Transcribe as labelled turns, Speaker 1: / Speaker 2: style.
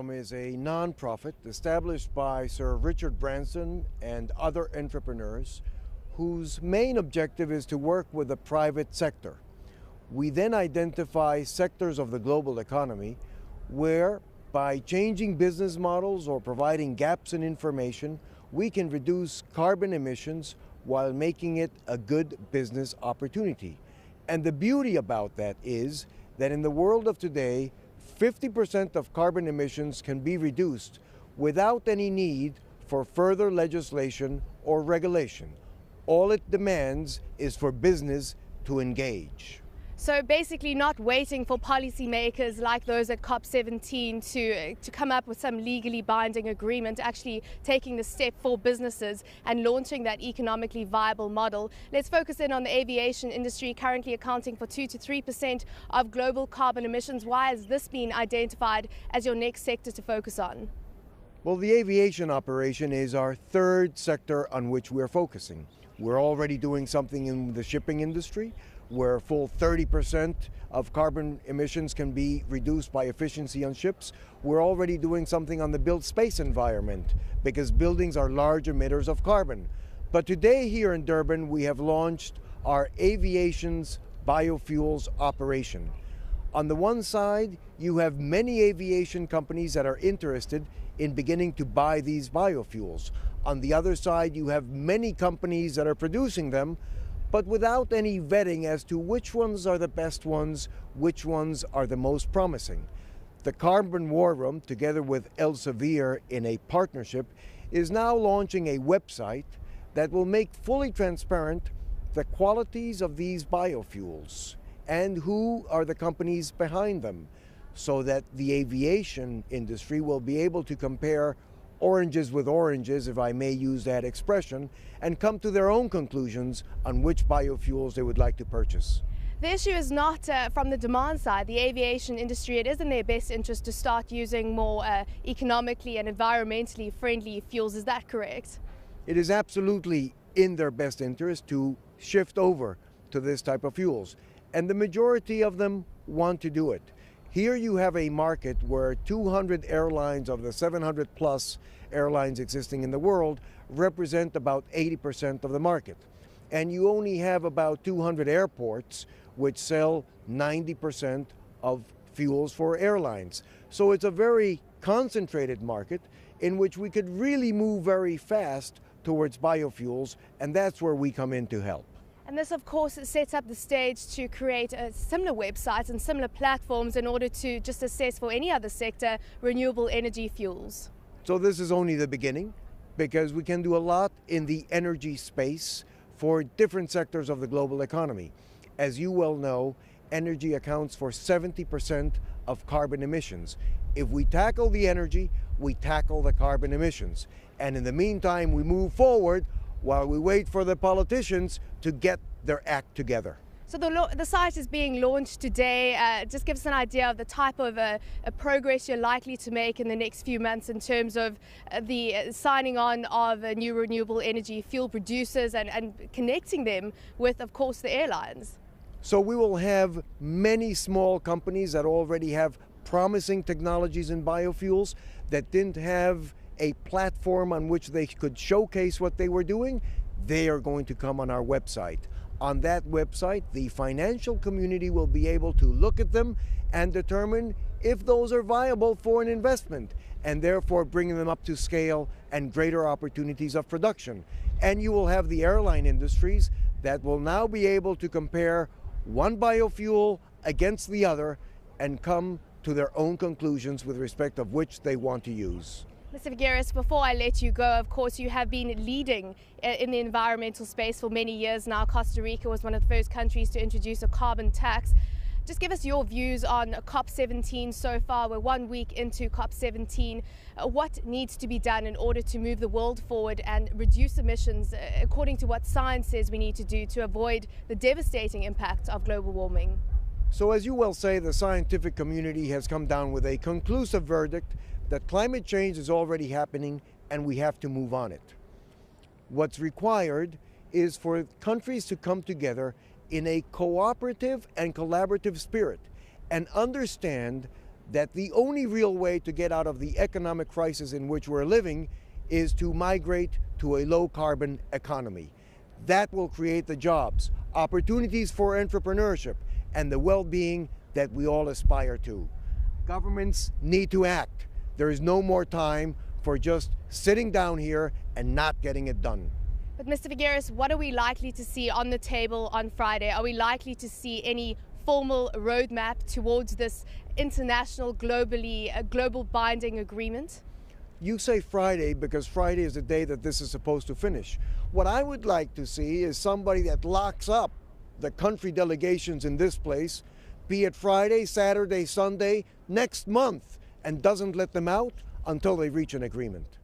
Speaker 1: Forum is a non-profit established by Sir Richard Branson and other entrepreneurs whose main objective is to work with the private sector. We then identify sectors of the global economy where, by changing business models or providing gaps in information, we can reduce carbon emissions while making it a good business opportunity. And the beauty about that is that in the world of today, 50% of carbon emissions can be reduced without any need for further legislation or regulation. All it demands is for business to engage.
Speaker 2: So basically not waiting for policymakers like those at COP17 to come up with some legally binding agreement, actually taking the step for businesses and launching that economically viable model. Let's focus in on the aviation industry, currently accounting for 2 to 3% of global carbon emissions. Why has this been identified as your next sector to focus on?
Speaker 1: Well, the aviation operation is our third sector on which we're focusing. We're already doing something in the shipping industry, where full 30% of carbon emissions can be reduced by efficiency on ships. We're already doing something on the built space environment because buildings are large emitters of carbon. But today here in Durban, we have launched our aviation's biofuels operation. On the one side, you have many aviation companies that are interested in beginning to buy these biofuels. On the other side, you have many companies that are producing them, but without any vetting as to which ones are the best ones, which ones are the most promising. The Carbon War Room, together with Elsevier in a partnership, is now launching a website that will make fully transparent the qualities of these biofuels and who are the companies behind them, so that the aviation industry will be able to compare oranges with oranges, if I may use that expression, and come to their own conclusions on which biofuels they would like to purchase.
Speaker 2: The issue is not from the demand side. The aviation industry, it is in their best interest to start using more economically and environmentally friendly fuels. Is that correct?
Speaker 1: It is absolutely in their best interest to shift over to this type of fuels, and the majority of them want to do it. Here you have a market where 200 airlines of the 700 plus airlines existing in the world represent about 80% of the market. And you only have about 200 airports which sell 90% of fuels for airlines. So it's a very concentrated market in which we could really move very fast towards biofuels, and that's where we come in to help.
Speaker 2: And this, of course, sets up the stage to create similar websites and similar platforms in order to just assess for any other sector renewable energy fuels.
Speaker 1: So this is only the beginning, because we can do a lot in the energy space for different sectors of the global economy. As you well know, energy accounts for 70% of carbon emissions. If we tackle the energy, we tackle the carbon emissions. And in the meantime, we move forward while we wait for the politicians to get their act together.
Speaker 2: So the site is being launched today. Just give us an idea of the type of progress you're likely to make in the next few months in terms of the signing on of new renewable energy fuel producers and connecting them with, of course, the airlines.
Speaker 1: So we will have many small companies that already have promising technologies in biofuels that didn't have a platform on which they could showcase what they were doing. They are going to come on our website. On that website, the financial community will be able to look at them and determine if those are viable for an investment, and therefore bringing them up to scale and greater opportunities of production. And you will have the airline industries that will now be able to compare one biofuel against the other and come to their own conclusions with respect of which they want to use.
Speaker 2: Mr. Figueres, before I let you go, of course, you have been leading in the environmental space for many years now. Costa Rica was one of the first countries to introduce a carbon tax. Just give us your views on COP17 so far. We're 1 week into COP17. What needs to be done in order to move the world forward and reduce emissions according to what science says we need to do to avoid the devastating impact of global warming?
Speaker 1: So as you well say, the scientific community has come down with a conclusive verdict that climate change is already happening and we have to move on it. What's required is for countries to come together in a cooperative and collaborative spirit and understand that the only real way to get out of the economic crisis in which we're living is to migrate to a low-carbon economy. That will create the jobs, opportunities for entrepreneurship, and the well-being that we all aspire to. Governments need to act. There is no more time for just sitting down here and not getting it done.
Speaker 2: But Mr. Figueres, what are we likely to see on the table on Friday? Are we likely to see any formal roadmap towards this international, global binding agreement?
Speaker 1: You say Friday because Friday is the day that this is supposed to finish. What I would like to see is somebody that locks up the country delegations in this place, be it Friday, Saturday, Sunday, next month, and doesn't let them out until they reach an agreement.